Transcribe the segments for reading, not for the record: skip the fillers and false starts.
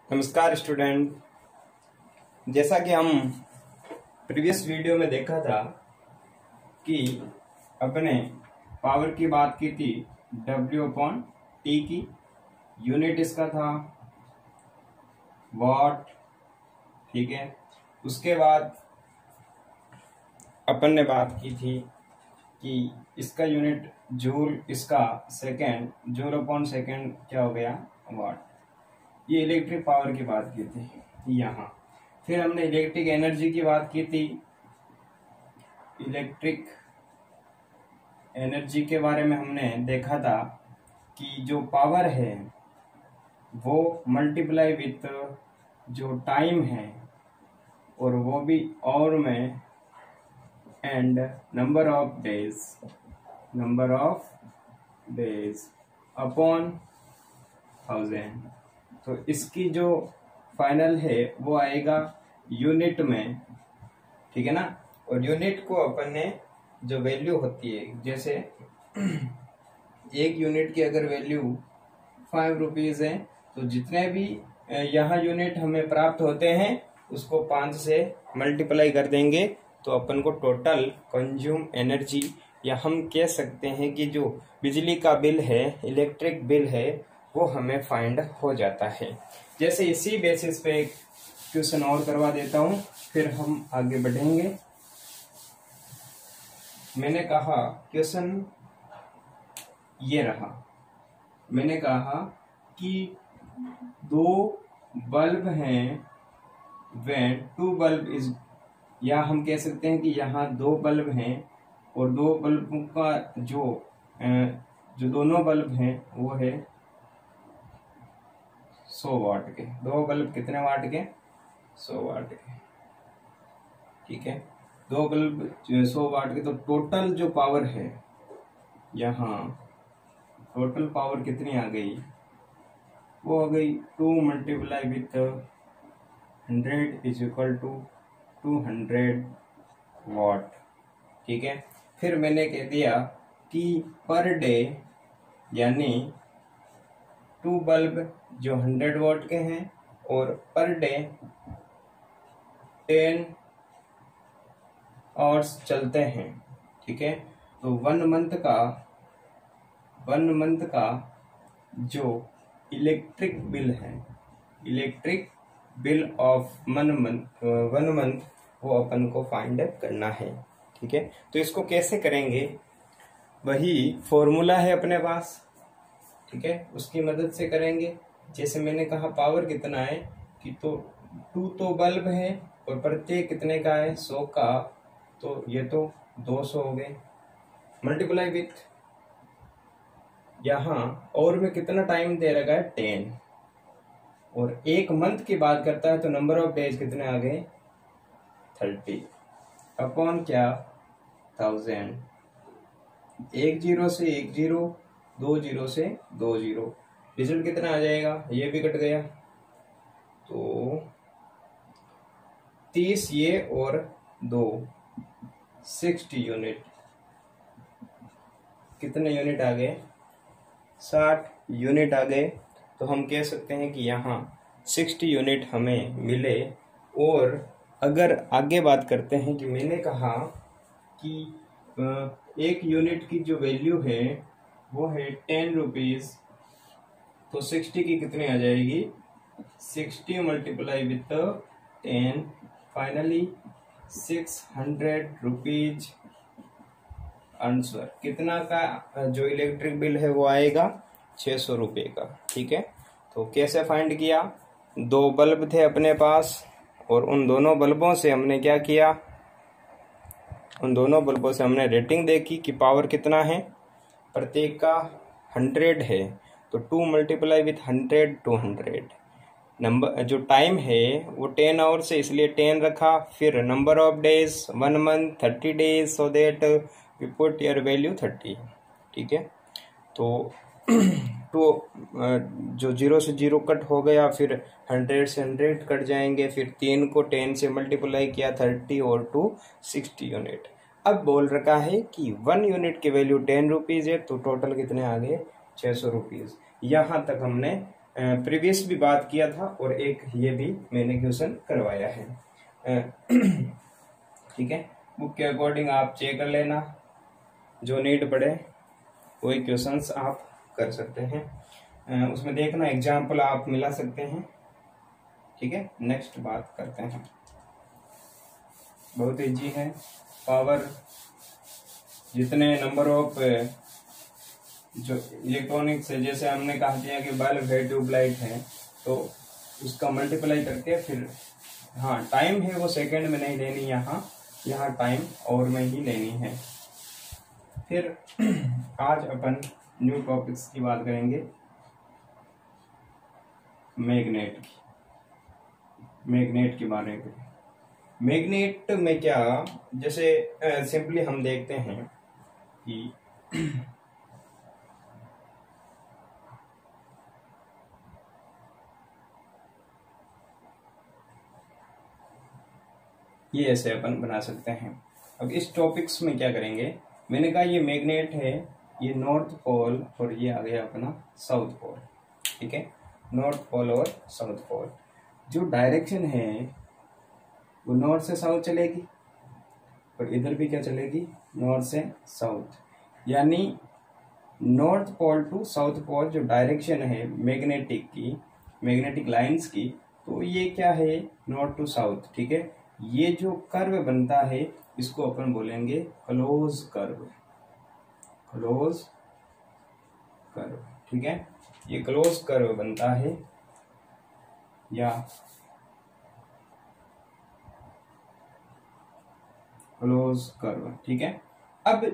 नमस्कार स्टूडेंट। जैसा कि हम प्रीवियस वीडियो में देखा था कि अपने पावर की बात की थी W/T की, यूनिट इसका था वॉट। ठीक है, उसके बाद अपन ने बात की थी कि इसका यूनिट जूल, इसका सेकेंड, जूल/सेकेंड क्या हो गया, वॉट। ये इलेक्ट्रिक पावर की बात की थी यहाँ। फिर हमने इलेक्ट्रिक एनर्जी की बात की थी। इलेक्ट्रिक एनर्जी के बारे में हमने देखा था कि जो पावर है वो मल्टीप्लाई विथ जो टाइम है, और वो भी और में and number of days upon 1000। तो इसकी जो फाइनल है वो आएगा यूनिट में, ठीक है ना। और यूनिट को अपन ने जो वैल्यू होती है, जैसे एक यूनिट की अगर वैल्यू 5 रुपीज है तो जितने भी यहाँ यूनिट हमें प्राप्त होते हैं उसको 5 से मल्टीप्लाई कर देंगे तो अपन को टोटल कंज्यूम एनर्जी, या हम कह सकते हैं कि जो बिजली का बिल है, इलेक्ट्रिक बिल है, वो हमें फाइंड हो जाता है। जैसे इसी बेसिस पे एक क्वेश्चन और करवा देता हूं, फिर हम आगे बढ़ेंगे। मैंने कहा क्वेश्चन ये रहा, मैंने कहा कि 2 बल्ब हैं when 2 बल्ब इज, या हम कह सकते हैं कि यहाँ 2 बल्ब हैं और 2 बल्बों का जो दोनों बल्ब हैं वो है 100 वाट के। 2 बल्ब कितने वाट के? 100 वाट के। ठीक है, 2 बल्ब 100 वाट के। तो टोटल जो पावर है यहाँ, टोटल पावर कितनी आ गई? वो आ गई 2 multiply with 100 is equal to 200 watt. ठीक है, फिर मैंने कह दिया कि पर डे, यानी 2 बल्ब जो 100 वाट के हैं और पर डे 10 आवर्स चलते हैं। ठीक है, तो 1 मंथ का जो इलेक्ट्रिक बिल है, इलेक्ट्रिक बिल ऑफ 1 मंथ, वो अपन को फाइंड करना है। ठीक है, तो इसको कैसे करेंगे? वही फॉर्मूला है अपने पास, ठीक है, उसकी मदद से करेंगे। जैसे मैंने कहा पावर कितना है कि तो 2 तो बल्ब है और प्रत्येक कितने का है? 100 का। तो ये तो 200 हो गए, मल्टीप्लाई विथ यहाँ और में कितना टाइम दे रखा है? 10। और 1 मंथ की बात करता है तो नंबर ऑफ डेज कितने आ गए? 30 अपॉन क्या? 1000। 1 0 से 1 0, 2 0 से 2 0, रिजल्ट कितना आ जाएगा? ये भी कट गया तो 30 ये और 2 60 यूनिट। कितने यूनिट आ गए? 60 यूनिट आ गए। तो हम कह सकते हैं कि यहाँ 60 यूनिट हमें मिले। और अगर आगे बात करते हैं कि मैंने कहा कि 1 यूनिट की जो वैल्यू है वो है 10 रुपीज, तो 60 की कितनी आ जाएगी? 60 multiply with 10, finally 600 rupees answer. कितना का जो इलेक्ट्रिक बिल है वो आएगा? 600 रुपये का। ठीक है, तो कैसे फाइंड किया? 2 बल्ब थे अपने पास और उन दोनों बल्बों से हमने क्या किया? उन दोनों बल्बों से हमने रेटिंग देखी कि पावर कितना है। प्रत्येक का 100 है तो 2 मल्टीप्लाई विथ 100, 200। नंबर जो टाइम है वो 10 आवर से, इसलिए 10 रखा। फिर number of days 1 month 30 days, so that we put your value 30। ठीक है, तो जो 0 से 0 कट हो गया, फिर 100 से 100 कट जाएंगे, फिर 3 को 10 से मल्टीप्लाई किया 30 और 2 60 यूनिट। अब बोल रखा है कि 1 यूनिट की वैल्यू 10 रुपीज है, तो टोटल कितने आ गए? 600 रुपीज। यहाँ तक हमने प्रीवियस भी बात किया था और एक ये भी मैंने क्वेश्चन करवाया है। ठीक है, बुक के अकॉर्डिंग आप चेक कर लेना, जो नीड पड़े वही क्वेश्चंस आप कर सकते हैं, उसमें देखना एग्जाम्पल आप मिला सकते हैं। ठीक है, नेक्स्ट बात करते हैं, बहुत इजी है। पावर, जितने नंबर ऑफ जो इलेक्ट्रॉनिक्स है, जैसे हमने कहा दिया कि बल्ब है, ट्यूबलाइट है, तो उसका मल्टीप्लाई करके फिर, हाँ टाइम है वो सेकंड में नहीं लेनी, यहाँ टाइम और में ही लेनी है। फिर आज अपन न्यू टॉपिक्स की बात करेंगे, मैग्नेट के बारे में। मैग्नेट में क्या, जैसे सिंपली हम देखते हैं कि ये ऐसे अपन बना सकते हैं। अब इस टॉपिक्स में क्या करेंगे, मैंने कहा ये मैग्नेट है, ये नॉर्थ पोल और ये आ गया अपना साउथ पोल। ठीक है, नॉर्थ पोल और साउथ पोल, जो डायरेक्शन है वो नॉर्थ से साउथ चलेगी और इधर भी क्या चलेगी, नॉर्थ से साउथ। यानी north pole to south pole जो डायरेक्शन है मैग्नेटिक लाइंस की, तो ये क्या है, नॉर्थ टू साउथ। ठीक है, ये जो कर्व बनता है इसको अपन बोलेंगे क्लोज कर्व। ठीक है, ये क्लोज कर्व बनता है या क्लोज कर्व। ठीक है, अब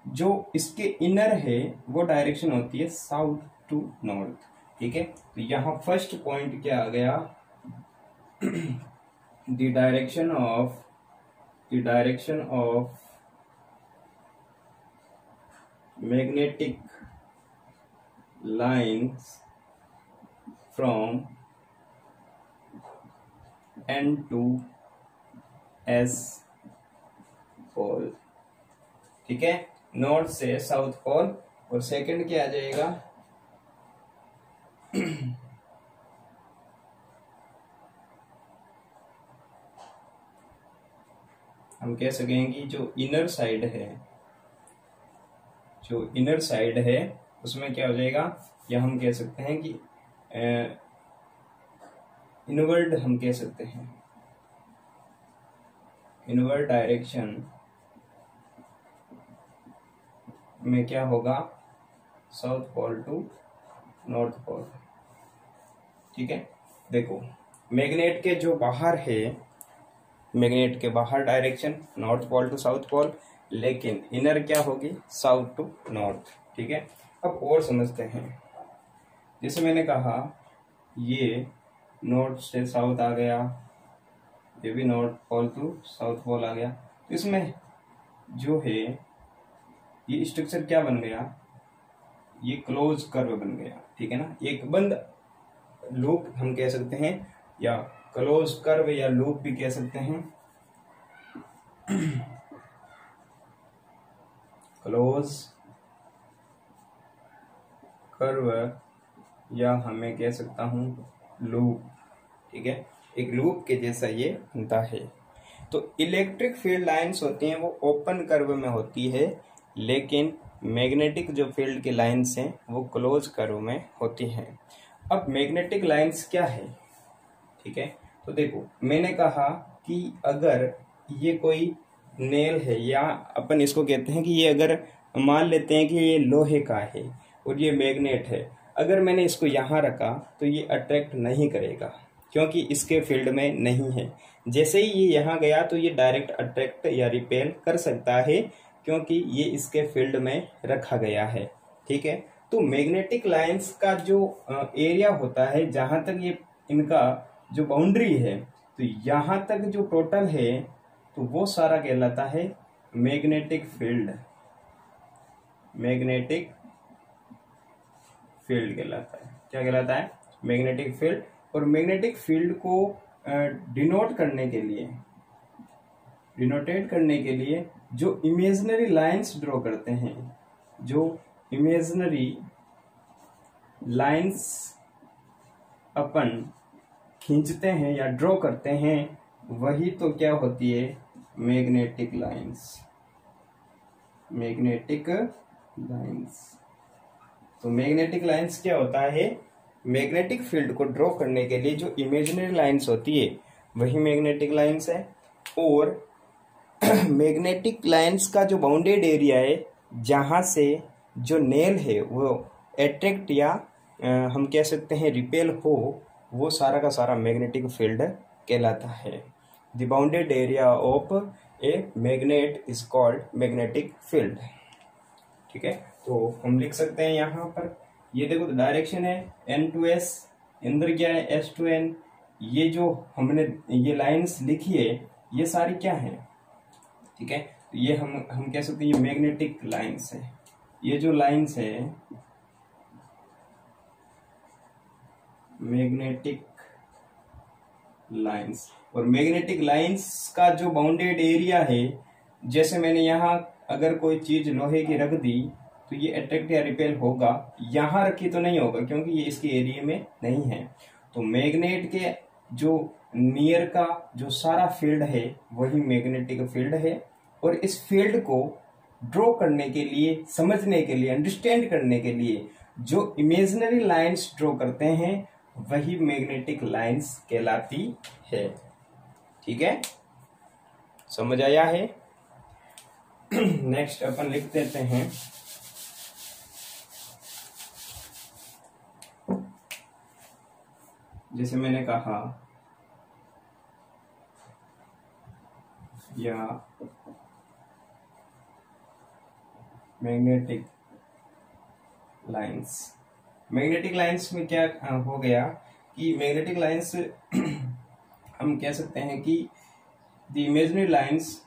जो इसके इनर है वो डायरेक्शन होती है साउथ टू नॉर्थ। ठीक है, तो यहाँ फर्स्ट पॉइंट क्या आ गया, the direction of magnetic lines from N to S पोल। ठीक है, नॉर्थ से साउथ पोल। और सेकंड क्या आ जाएगा, हम कह सकेंगे जो इनर साइड है उसमें क्या हो जाएगा, या हम कह सकते हैं कि इनवर्ड, हम कह सकते हैं इनवर्ड डायरेक्शन में क्या होगा, south pole to north pole. ठीक है, देखो मैग्नेट के जो बाहर है, मैग्नेट के बाहर direction north pole to south pole, लेकिन इनर क्या होगी, साउथ टू नॉर्थ। ठीक है, अब और समझते हैं। जैसे मैंने कहा ये नॉर्थ से साउथ आ गया, ये भी north pole to south pole आ गया, तो इसमें जो है ये स्ट्रक्चर क्या बन गया, ये क्लोज कर्व बन गया। ठीक है ना, एक बंद लूप हम कह सकते हैं, या क्लोज कर्व या लूप भी कह सकते हैं। क्लोज कर्व या हमें कह सकता हूं लूप। ठीक है, एक लूप के जैसा ये बनता है। तो इलेक्ट्रिक फील्ड लाइंस होती हैं वो ओपन कर्व में होती है, लेकिन मैग्नेटिक जो फील्ड की लाइंस हैं वो क्लोज कर्व में होती हैं। अब मैग्नेटिक लाइंस क्या है, ठीक है, तो देखो मैंने कहा कि अगर ये कोई नेल है, या अपन इसको कहते हैं कि ये अगर मान लेते हैं कि ये लोहे का है और ये मैग्नेट है, अगर मैंने इसको यहाँ रखा तो ये अट्रैक्ट नहीं करेगा क्योंकि इसके फील्ड में नहीं है। जैसे ही ये यहाँ गया तो ये डायरेक्ट अट्रैक्ट या रिपेल कर सकता है क्योंकि ये इसके फील्ड में रखा गया है। ठीक है, तो मैग्नेटिक लाइंस का जो एरिया होता है, जहां तक ये इनका जो बाउंड्री है, तो यहाँ तक जो टोटल है तो वो सारा कहलाता है मैग्नेटिक फील्ड। मैग्नेटिक फील्ड कहलाता है। क्या कहलाता है? Magnetic field. और मैग्नेटिक फील्ड को डिनोटेट करने के लिए जो इमेजिनरी लाइंस ड्रॉ करते हैं, जो इमेजिनरी लाइंस अपन खींचते हैं या ड्रॉ करते हैं वही तो क्या होती है, मैग्नेटिक लाइंस। मैग्नेटिक लाइंस, तो मैग्नेटिक लाइंस क्या होता है, मैग्नेटिक फील्ड को ड्रॉ करने के लिए जो इमेजिनरी लाइंस होती है वही मैग्नेटिक लाइंस है। और मैग्नेटिक लाइंस का जो बाउंडेड एरिया है, जहां से जो नेल है वो अट्रैक्ट या हम कह सकते हैं रिपेल हो, वो सारा का सारा मैग्नेटिक फील्ड कहलाता है। The bounded area of a magnet is called magnetic field. ठीक है, तो हम लिख सकते हैं यहाँ पर, ये देखो डायरेक्शन है N to S, अंदर क्या है S to N। ये जो हमने ये लाइंस लिखी है ये सारी क्या है, ठीक है, तो ये हम कह सकते हैं ये मैग्नेटिक लाइंस है। ये जो लाइंस है मैग्नेटिक लाइंस, और मैग्नेटिक लाइंस का जो बाउंडेड एरिया है, जैसे मैंने यहाँ अगर कोई चीज लोहे की रख दी तो ये अट्रैक्ट या रिपेल होगा, यहाँ रखी तो नहीं होगा क्योंकि ये इसके एरिया में नहीं है। तो मैग्नेट के जो नियर का जो सारा फील्ड है वही मैग्नेटिक फील्ड है। और इस फील्ड को ड्रॉ करने के लिए, समझने के लिए, अंडरस्टैंड करने के लिए जो इमेजिनरी लाइंस ड्रॉ करते हैं वही मैग्नेटिक लाइंस कहलाती है। ठीक है, समझ आया है। नेक्स्ट अपन लिख देते हैं, जैसे मैंने कहा या मैग्नेटिक लाइंस, मैग्नेटिक लाइंस में क्या हो गया कि मैग्नेटिक लाइंस हम कह सकते हैं कि the imaginary lines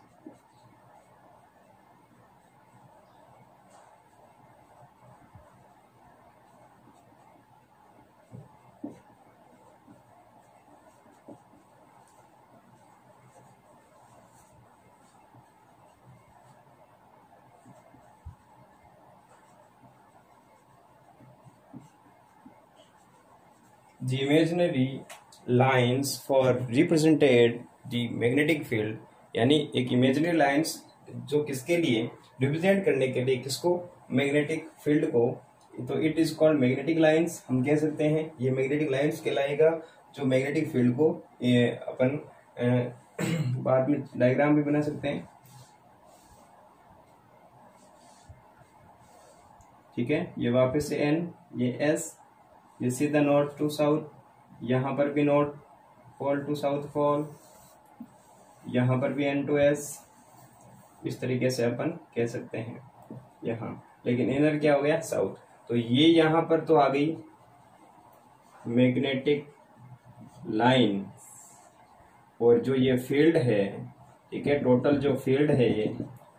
the imaginary lines for represented the magnetic field, यानी एक इमेजिनरी लाइंस जो किसके लिए रिप्रेजेंट करने के लिए, किसको, मैग्नेटिक फील्ड को, तो it is called magnetic lines. हम कह सकते हैं ये मैग्नेटिक लाइंस कहलाएगा जो मैग्नेटिक फील्ड को अपन बाद में डायग्राम भी बना सकते हैं। ठीक है, ये वापस से N, ये S, ये सीधा नॉर्थ टू साउथ, यहाँ पर भी north pole to south pole, यहाँ पर भी N to S, इस तरीके से अपन कह सकते हैं यहाँ। लेकिन इनर क्या हो गया, साउथ। तो ये यहाँ पर तो आ गई मैग्नेटिक लाइन, और जो ये फील्ड है, ठीक है, टोटल जो फील्ड है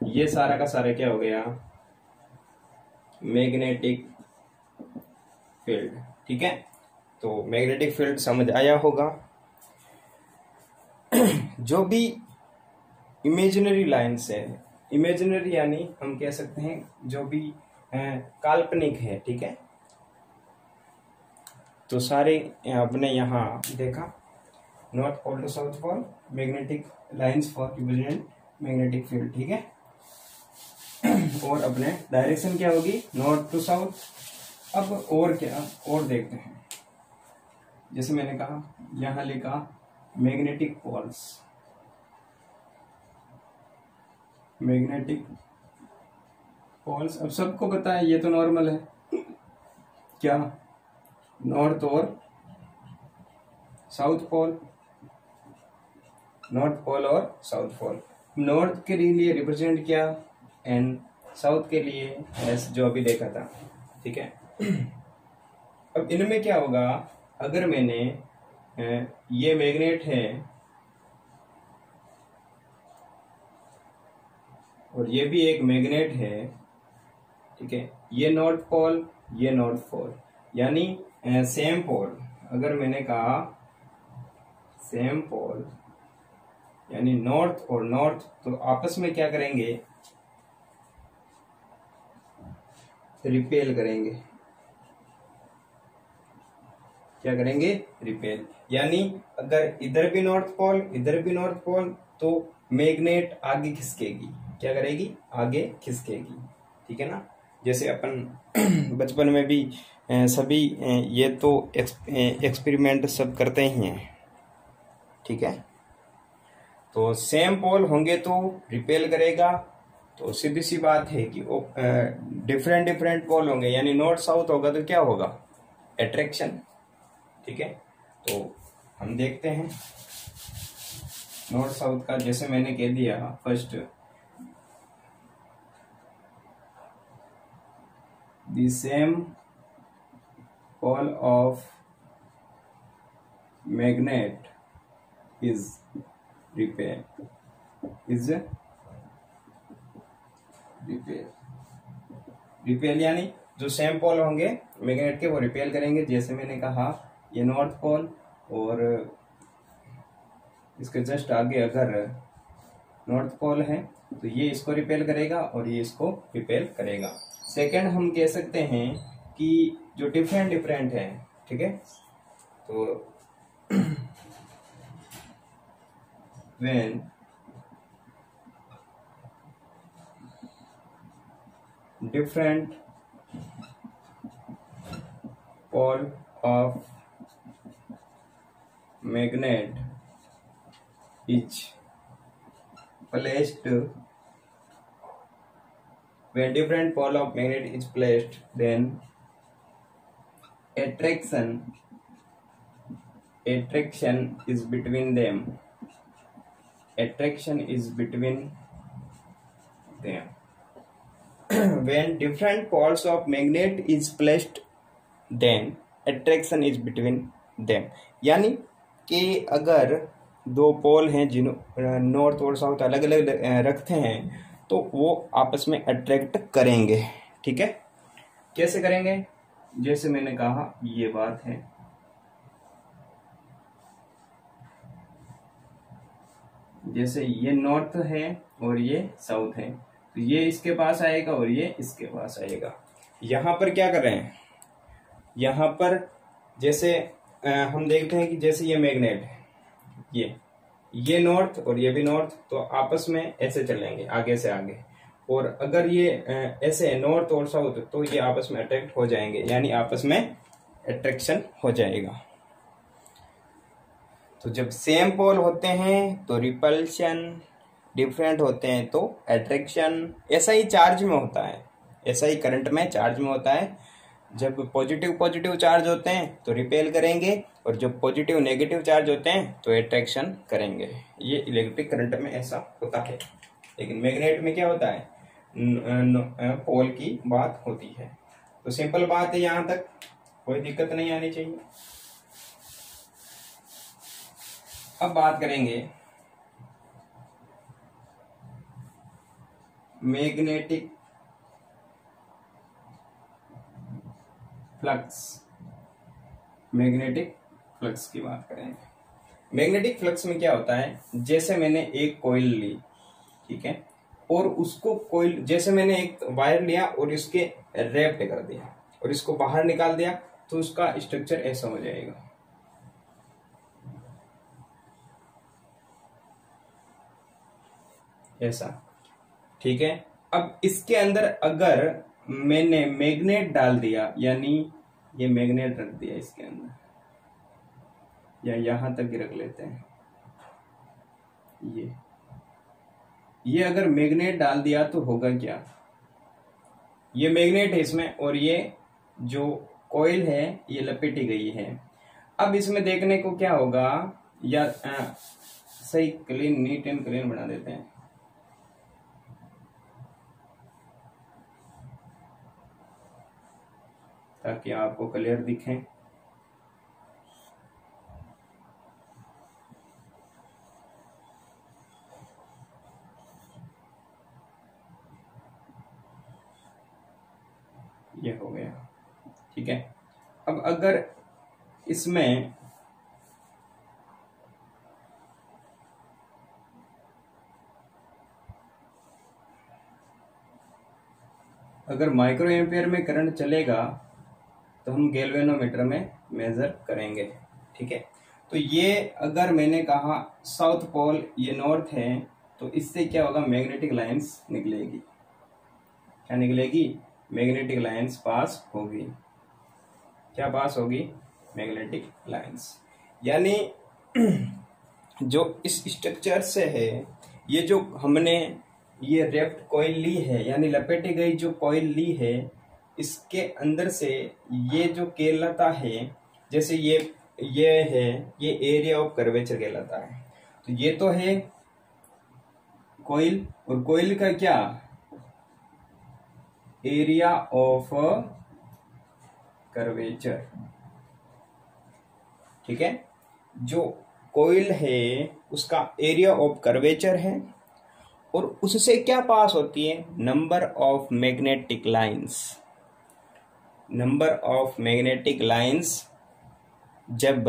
ये सारा का सारा क्या हो गया, मैग्नेटिक फील्ड। ठीक है, तो मैग्नेटिक फील्ड समझ आया होगा। जो भी इमेजिनरी लाइंस है, इमेजिनरी यानी हम कह सकते हैं जो भी काल्पनिक है, ठीक है, तो सारे आपने यहाँ देखा, north pole to south pole, magnetic lines for represent magnetic field. ठीक है, और अपने डायरेक्शन क्या होगी, नॉर्थ टू साउथ। अब और क्या, और देखते हैं, जैसे मैंने कहा यहां लिखा मैग्नेटिक पोल्स, मैग्नेटिक पोल्स। अब सबको पता है, ये तो नॉर्मल है, क्या, नॉर्थ और साउथ पोल, नॉर्थ पोल और साउथ पोल। नॉर्थ के लिए रिप्रेजेंट किया N, साउथ के लिए S, जो अभी देखा था। ठीक है, अब इनमें क्या होगा, अगर मैंने ये मैग्नेट है और ये भी एक मैग्नेट है, ठीक है, ये नॉर्थ पोल, ये नॉर्थ पोल, यानी सेम पोल। अगर मैंने कहा सेम पोल यानी नॉर्थ और नॉर्थ, तो आपस में क्या करेंगे, रिपेल करेंगे। क्या करेंगे, रिपेल। यानी अगर इधर भी नॉर्थ पोल इधर भी नॉर्थ पोल तो मैग्नेट आगे खिसकेगी, क्या करेगी, आगे खिसकेगी। ठीक है ना। जैसे अपन बचपन में भी सभी ये तो एक्सपेरिमेंट सब करते ही हैं। ठीक है। तो सेम पोल होंगे तो रिपेल करेगा, तो सीधी सी बात है कि वो डिफरेंट डिफरेंट पोल होंगे, यानी नॉर्थ साउथ होगा तो क्या होगा, अट्रैक्शन। ठीक है। तो हम देखते हैं नॉर्थ साउथ का, जैसे मैंने कह दिया first, the same pole of magnet is repel, repel यानी जो सेम पोल होंगे मैग्नेट के वो रिपेल करेंगे। जैसे मैंने कहा ये नॉर्थ पोल और इसके जस्ट आगे अगर नॉर्थ पोल है तो ये इसको रिपेल करेगा और ये इसको रिपेल करेगा। सेकंड हम कह सकते हैं कि जो डिफरेंट डिफरेंट है, ठीक है, तो when different pole of magnet is placed, when different pole of magnet is placed, then attraction is between them, attraction is between them. When different poles of magnet is placed, then attraction is between them. यानी कि अगर दो पोल हैं जिन्हों north और south अलग अलग रखते हैं तो वो आपस में अट्रैक्ट करेंगे। ठीक है। कैसे करेंगे, जैसे मैंने कहा ये बात है, जैसे ये नॉर्थ है और ये साउथ है, तो ये इसके पास आएगा और ये इसके पास आएगा। यहां पर क्या कर रहे हैं, यहां पर जैसे हम देखते हैं कि जैसे ये मैग्नेट है, ये नॉर्थ और ये भी नॉर्थ, तो आपस में ऐसे चलेंगे आगे से आगे। और अगर ये ऐसे नॉर्थ और साउथ तो ये आपस में अट्रैक्ट हो जाएंगे, यानी आपस में अट्रैक्शन हो जाएगा। तो जब सेम पोल होते हैं तो रिपल्शन, डिफरेंट होते हैं तो अट्रैक्शन। ऐसा ही चार्ज में होता है, ऐसा ही करंट में चार्ज में होता है। जब पॉजिटिव चार्ज होते हैं तो रिपेल करेंगे और जब पॉजिटिव नेगेटिव चार्ज होते हैं तो अट्रैक्शन करेंगे। ये इलेक्ट्रिक करंट में ऐसा होता है। लेकिन मैग्नेट में क्या होता है, पोल की बात होती है। तो सिंपल बात है, यहां तक कोई दिक्कत नहीं आनी चाहिए। अब बात करेंगे मैग्नेटिक फ्लक्स, मैग्नेटिक फ्लक्स की बात करेंगे। मैग्नेटिक फ्लक्स में क्या होता है, जैसे मैंने एक कॉइल ली, ठीक है, और उसको कॉइल, जैसे मैंने एक वायर लिया और इसके रैप्ट कर दिया और इसको बाहर निकाल दिया तो उसका स्ट्रक्चर ऐसा हो जाएगा। ऐसा, ठीक है। अब इसके अंदर अगर मैंने मैग्नेट डाल दिया, यानी ये मैग्नेट रख दिया इसके अंदर, या यहां तक रख लेते हैं, ये अगर मैग्नेट डाल दिया तो होगा क्या, ये मैग्नेट है इसमें और ये जो कॉइल है ये लपेटी गई है। अब इसमें देखने को क्या होगा, या सही क्लीन, नीट एंड क्लीन बना देते हैं। ताकि आपको क्लियर दिखे। ये हो गया, ठीक है। अब अगर इसमें अगर माइक्रो एम्पियर में करंट चलेगा तो हम गैल्वेनोमीटर में मेजर करेंगे। ठीक है, तो ये अगर मैंने कहा साउथ पोल ये नॉर्थ है, तो इससे क्या होगा, मैग्नेटिक लाइंस निकलेगी। क्या निकलेगी, मैग्नेटिक लाइंस पास होगी। क्या पास होगी, मैग्नेटिक लाइंस। यानी जो इस स्ट्रक्चर से है, ये जो हमने ये रेप्ट कॉइल ली है, यानी लपेटी गई जो कॉइल ली है, इसके अंदर से ये जो कहलाता है, जैसे ये है, ये एरिया ऑफ कर्वेचर कहलाता है। तो ये तो है कॉइल, और कॉइल का क्या, एरिया ऑफ कर्वेचर। ठीक है, जो कॉइल है उसका एरिया ऑफ कर्वेचर है, और उससे क्या पास होती है, number of magnetic lines. Number of magnetic lines जब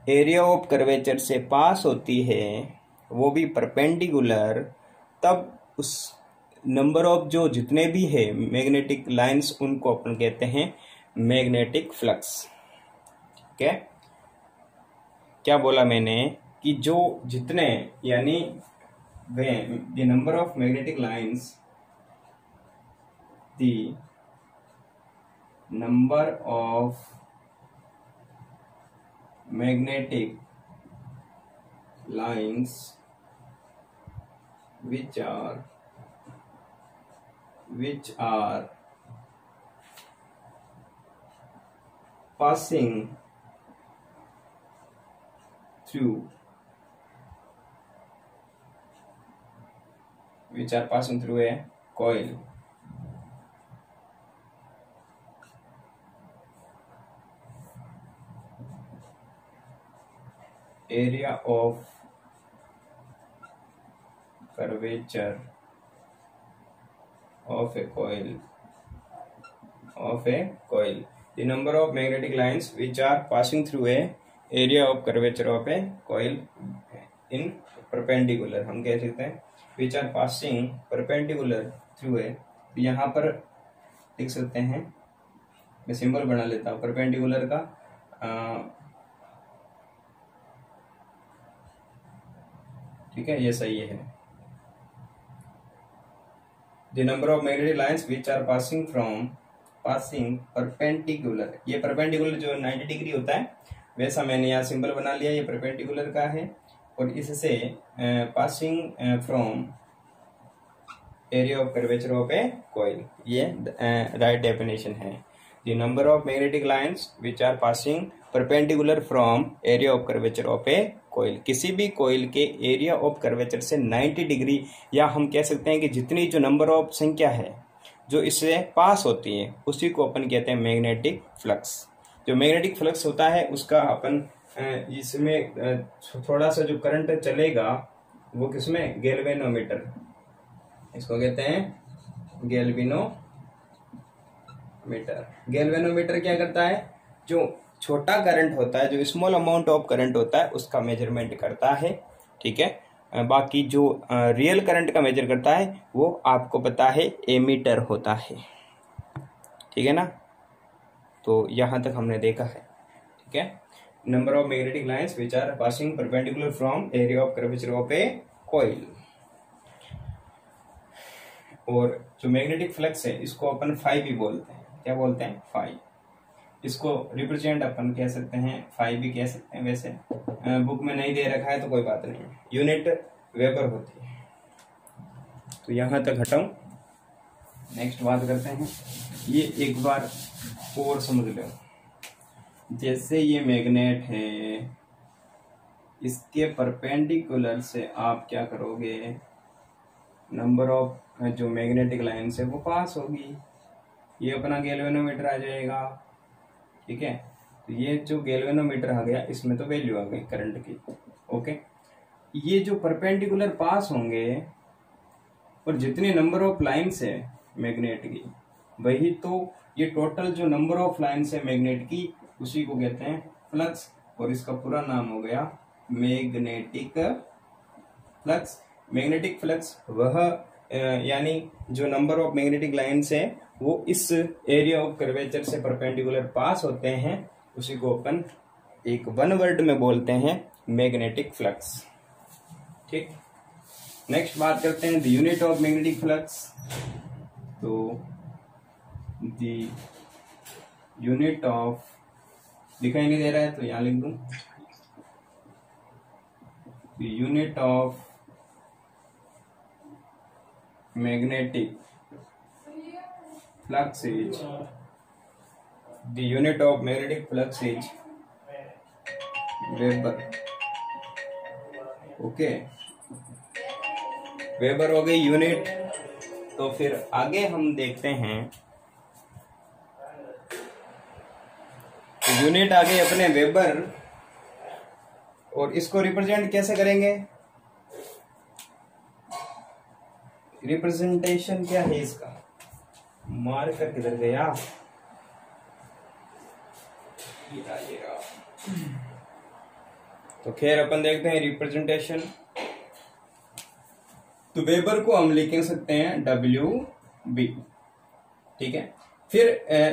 एरिया ऑफ कर्वेचर से पास होती है, वो भी परपेंडिकुलर, तब उस नंबर ऑफ जो जितने भी है मैग्नेटिक लाइंस, उनको अपन कहते हैं मैग्नेटिक फ्लक्स। ठीक है, क्या बोला मैंने कि जो जितने, यानी the number of magnetic lines, the number of magnetic lines which are passing through a coil, area of curvature of a coil, the number of magnetic lines which are passing through a area of curvature of a coil in perpendicular, हम कह सकते हैं which are passing perpendicular through a, यहाँ पर लिख सकते हैं, मैं सिंबल बना लेता हूँ परपेंडिकुलर का, ठीक है, ये सही है। The number of magnetic lines which are passing perpendicular, ये परपेंडिकुलर जो 90 डिग्री होता है, वैसा मैंने यहाँ सिंबल बना लिया, ये परपेंडिकुलर का है, और इससे passing from area of curvature of a coil, ये राइट डेफिनेशन है। The number of magnetic lines which are passing perpendicular from area of curvature of a coil, किसी भी कोयल के एरिया ऑफ कर्वेचर से 90 डिग्री, या हम कह सकते हैं कि जितनी जो नंबर ऑफ संख्या है जो इससे पास होती है, उसी को अपन कहते हैं मैग्नेटिक फ्लक्स। जो मैग्नेटिक फ्लक्स होता है उसका अपन इसमें थोड़ा सा जो करंट चलेगा वो किसमें, गैल्वेनोमीटर, इसको कहते हैं गैल्वेनोमीटर। गैल्वेनोमीटर क्या करता है, जो छोटा करंट होता है, जो स्मॉल अमाउंट ऑफ करंट होता है, उसका मेजरमेंट करता है। ठीक है, बाकी जो रियल करंट का मेजर करता है वो आपको पता है एमीटर होता है। ठीक है ना, तो यहाँ तक हमने देखा है। ठीक है, number of magnetic lines which are passing perpendicular from area of curvature of a coil. और जो मैग्नेटिक फ्लक्स है इसको अपन फाई भी बोलते हैं। क्या बोलते हैं, फाई। इसको रिप्रेजेंट अपन कह सकते हैं, फाई भी कह सकते हैं, वैसे बुक में नहीं दे रखा है तो कोई बात नहीं, यूनिट वेबर होती है। तो यहाँ तक हटाऊं, नेक्स्ट बात करते हैं। ये एक बार और समझ लो, जैसे ये मैग्नेट है, इसके परपेंडिकुलर से आप क्या करोगे, नंबर ऑफ जो मैग्नेटिक लाइन है वो पास होगी, ये अपना गैल्वेनोमीटर आ जाएगा। ठीक है, तो ये जो गैल्वेनोमीटर आ गया, इसमें तो वैल्यू आ गई करंट की। ओके, ये जो परपेंडिकुलर पास होंगे और जितने नंबर ऑफ लाइन्स है मैग्नेट की, वही तो ये टोटल जो नंबर ऑफ लाइन्स है मैग्नेट की, उसी को कहते हैं फ्लक्स, और इसका पूरा नाम हो गया मैग्नेटिक फ्लक्स। मैग्नेटिक फ्लक्स वह यानी जो नंबर ऑफ मैग्नेटिक लाइन्स है वो इस एरिया ऑफ कर्वेचर से परपेंडिकुलर पास होते हैं, उसी को अपन एक वन वर्ड में बोलते हैं मैग्नेटिक फ्लक्स। ठीक, नेक्स्ट बात करते हैं the unit of magnetic flux. तो द यूनिट ऑफ, दिखाई नहीं दे रहा है तो यहां लिख दूं, the unit of magnetic flux is, the unit of magnetic flux is weber. Okay, weber हो गई यूनिट। तो फिर आगे हम देखते हैं, तो यूनिट आ गई अपने वेबर, और इसको रिप्रेजेंट कैसे करेंगे, रिप्रेजेंटेशन क्या है इसका, मार्कर किधर गया, तो खैर अपन देखते हैं रिप्रेजेंटेशन। तो वेबर को हम लिख सकते हैं WB। ठीक है, फिर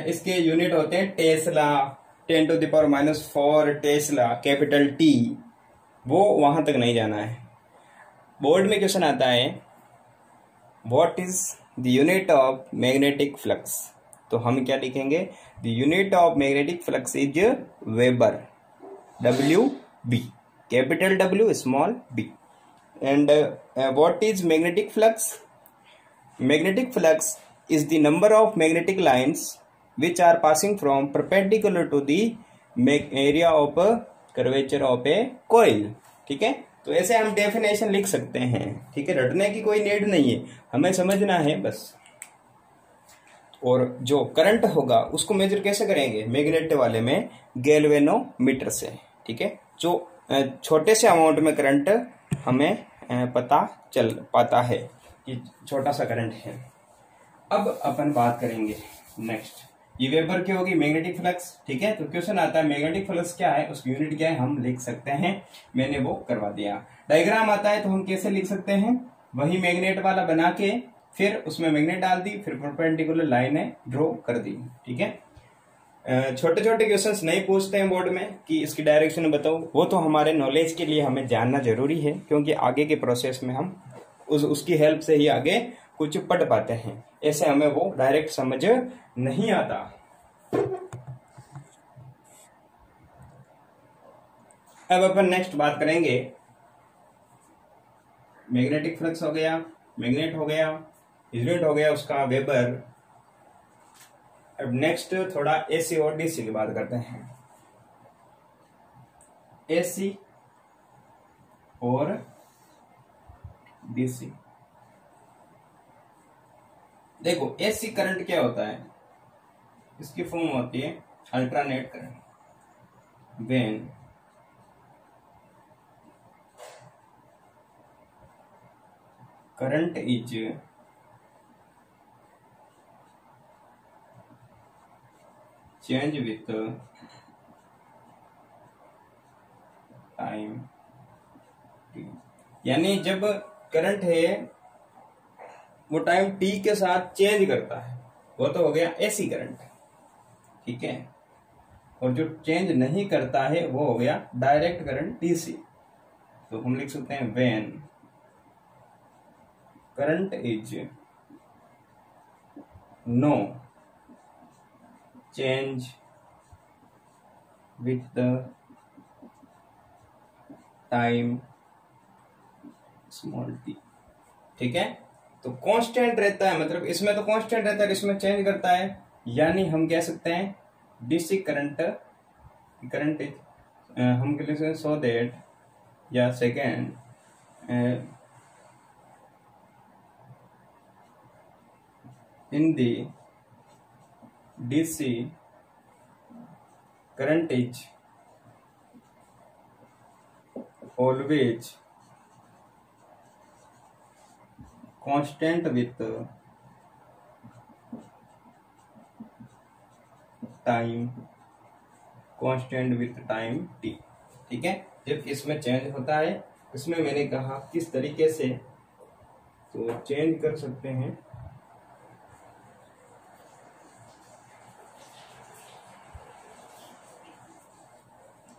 इसके यूनिट होते हैं टेस्ला, 10⁻⁻⁴ टेस्ला, कैपिटल T, वो वहां तक नहीं जाना है। बोर्ड में क्वेश्चन आता है what is the unit of magnetic flux, तो हम क्या लिखेंगे, the unit of magnetic flux is weber, WB, capital W small b। And what is magnetic flux, magnetic flux is the number of magnetic lines which are passing from perpendicular to the area of a curvature of a coil। ठीक है, तो ऐसे हम definition लिख सकते हैं। ठीक है, रटने की कोई नीड नहीं है, हमें समझना है बस। और जो करंट होगा उसको मेजर कैसे करेंगे, मैग्नेट वाले में गैल्वेनोमीटर से। ठीक है, जो छोटे से अमाउंट में करंट हमें पता चल पाता है कि छोटा सा करंट है। अब अपन बात करेंगे नेक्स्ट, ये वेबर की होगी मैग्नेटिक फ्लक्स। ठीक है, तो क्वेश्चन आता है मैग्नेटिक फ्लक्स क्या है, उसकी यूनिट क्या है, हम लिख सकते हैं, मैंने वो करवा दिया। डायग्राम आता है तो हम कैसे लिख सकते हैं, वही मैग्नेट वाला बना के फिर उसमें मैग्नेट डाल दी, फिर परपेंडिकुलर लाइनें ड्रॉ कर दी। ठीक है, छोटे छोटे क्वेश्चंस नहीं पूछते हैं बोर्ड में कि इसकी डायरेक्शन बताओ, वो तो हमारे नॉलेज के लिए हमें जानना जरूरी है, क्योंकि आगे के प्रोसेस में हम उसकी हेल्प से ही आगे कुछ पढ़ पाते हैं, ऐसे हमें वो डायरेक्ट समझ नहीं आता। अब अपन नेक्स्ट बात करेंगे, मैग्नेटिक फ्लक्स हो गया, मैग्नेट हो गया, यूनिट हो गया उसका वेबर। अब नेक्स्ट थोड़ा AC और DC की बात करते हैं। AC और DC, देखो AC करंट क्या होता है, इसकी फॉर्म होती है alternate current. When current is change with time, यानी जब करंट है वो टाइम T के साथ चेंज करता है, वो तो हो गया AC करंट। ठीक है, और जो चेंज नहीं करता है वो हो गया डायरेक्ट करंट DC। तो हम लिख सकते हैं when current is no change with the time small t। ठीक है, तो कांस्टेंट रहता है, मतलब इसमें तो कांस्टेंट रहता है, इसमें चेंज करता है, यानी हम कह सकते हैं DC करंट इज हम कह सकते हैं सो दैट, या second in the DC current is always constant with time, constant with time t। ठीक है, जब इसमें चेंज होता है, इसमें मैंने कहा किस तरीके से, तो चेंज कर सकते हैं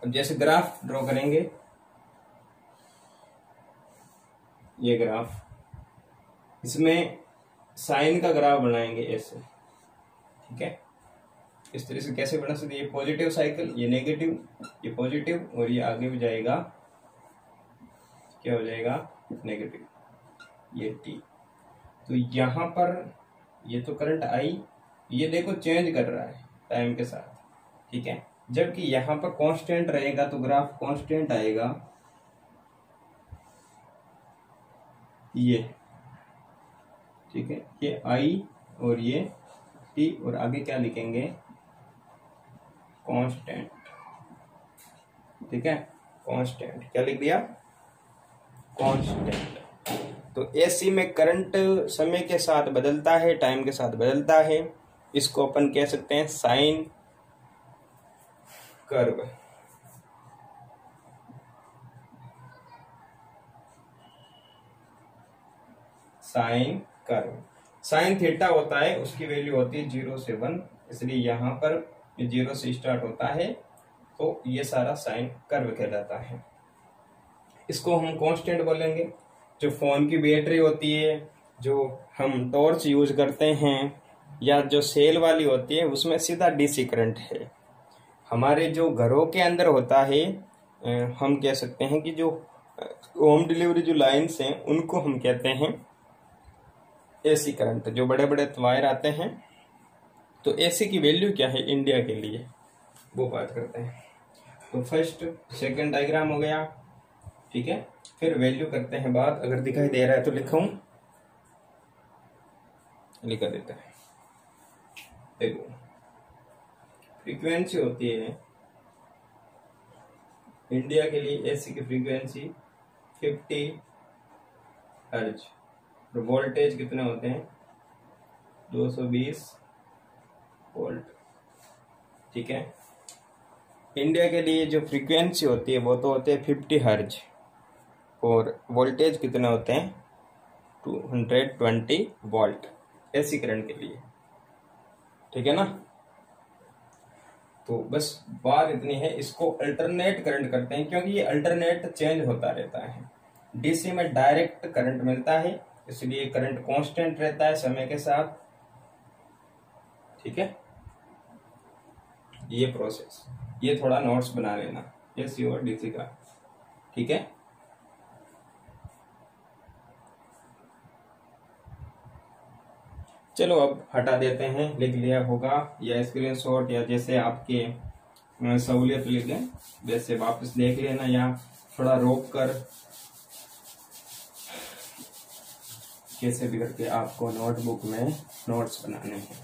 अब जैसे ग्राफ ड्रॉ करेंगे, ये ग्राफ, इसमें साइन का ग्राफ बनाएंगे ऐसे, ठीक है। इस तरह से कैसे बना सकते हैं, ये पॉजिटिव साइकिल, ये नेगेटिव, ये पॉजिटिव, और ये आगे भी जाएगा, क्या हो जाएगा, नेगेटिव, ये टी। तो यहाँ पर ये तो करंट आई, ये देखो चेंज कर रहा है टाइम के साथ, ठीक है। जबकि यहाँ पर कांस्टेंट रहेगा तो ग्राफ कांस्टेंट आएगा, ये, ठीक है, ये आई और ये टी, और आगे क्या लिखेंगे, कांस्टेंट, ठीक है, कांस्टेंट, क्या लिख दिया, कांस्टेंट। तो एसी में करंट समय के साथ बदलता है, टाइम के साथ बदलता है, इसको अपन कह सकते हैं sine curve. Sine curve, sine theta होता है, उसकी वैल्यू होती है 0 से 1, इसलिए यहाँ पर 0 से स्टार्ट होता है, तो ये सारा साइन कर्व कहलाता है। इसको हम कांस्टेंट बोलेंगे। जो फोन की बैटरी होती है, जो हम टॉर्च यूज करते हैं, या जो सेल वाली होती है, उसमें सीधा डीसी करंट है। हमारे जो घरों के अंदर होता है, हम कह सकते हैं कि जो होम डिलीवरी जो लाइन्स हैं, उनको हम कहते हैं एसी करंट। जो बड़े बड़े वायर आते हैं, तो एसी की वैल्यू क्या है इंडिया के लिए, वो बात करते हैं। तो फर्स्ट सेकंड डायग्राम हो गया, ठीक है। फिर वैल्यू करते हैं बात, अगर दिखाई दे रहा है तो लिखूं, लिखा देता है। देखो, फ्रीक्वेंसी होती है इंडिया के लिए, एसी की फ्रीक्वेंसी 50 हर्ट्ज, और वोल्टेज कितने होते हैं, 220 वोल्ट, ठीक है। इंडिया के लिए जो फ्रीक्वेंसी होती है वो तो होते हैं 50 हर्ट्ज, और वोल्टेज कितने होते हैं, 220 वोल्ट एसी करंट के लिए, ठीक है ना। तो बस बात इतनी है। इसको अल्टरनेट करंट करते हैं, क्योंकि ये अल्टरनेट चेंज होता रहता है। डीसी में डायरेक्ट करंट मिलता है, इसलिए करंट कांस्टेंट रहता है समय के साथ, ठीक है। ये प्रोसेस, ये थोड़ा नोट्स बना लेना एसी और डीसी का, ठीक है। चलो अब हटा देते हैं, लिख लिया होगा, या स्क्रीनशॉट, या जैसे आपके सहूलियत लिखें वैसे वापस देख लेना, या थोड़ा रोक कर कैसे भी करके आपको नोटबुक में नोट्स बनाने हैं।